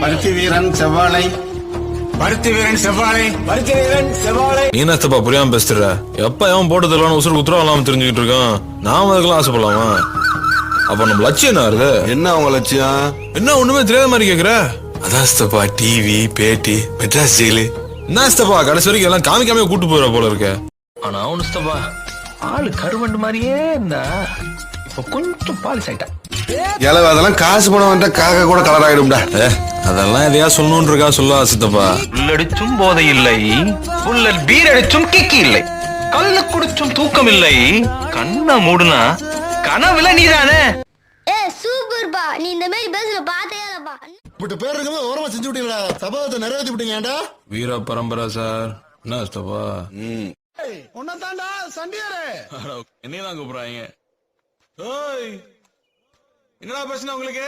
பருத்தி வீரன் செவ்வாழை நீ என்னப்பா புரியாம பேசுற? எப்ப எவன் போட்டதுல உசுறு உத்தரவாலாம் தெரிஞ்சுக்கிட்டு இருக்கான். நாம அதுக்கெல்லாம் ஆசைப்படலாமா? அப்ப நம்ம லட்சியம் என்ன வருது? என்ன அவங்க லட்சியம்? என்ன ஒண்ணுமே தெரியாத மாதிரி கேக்குற? அதாஸ்தப்பா, டிவி பேட்டி மெட்ராஸ் ஜெயிலு. என்னப்பா கடைசி வரைக்கும் எல்லாம் காமிக்காம கூட்டு போற போல இருக்க. ஆனா அவனுஸ்தப்பா ஆளு கருவண்டு மாதிரியே இருந்தா இப்ப கொஞ்சம் பாலிஸ் ஆயிட்டா. எலவு அதெல்லாம் காசு பணம் வந்தா காக்க கூட கலர் ஆயிடும்டா. அதெல்லாம் எதையா சொல்லணும்னு இருக்கா சொல்ல சித்தப்பா. புல்லடிச்சும் போதை இல்லை, புல்லல் பீர் அடிச்சும் கிக்கி இல்லை, கல்ல குடிச்சும் தூக்கம் இல்லை, கண்ண மூடுனா கனவுல நீதானே. சூப்பர் பா, நீ இந்த மாதிரி பேசுற பாத்தே இல்லப்பா. இப்படி பேர் இருக்கும்போது ஓரமா செஞ்சு விட்டீங்களா? சபதத்தை நிறைவேற்றி விட்டீங்கடா. வீர பரம்பரை சார். என்ன சித்தப்பா? உன்னதாண்டா சண்டியாரே. என்னையதான் கூப்பிடுறாங்க. என்னடா பிரச்சனை உங்களுக்கு?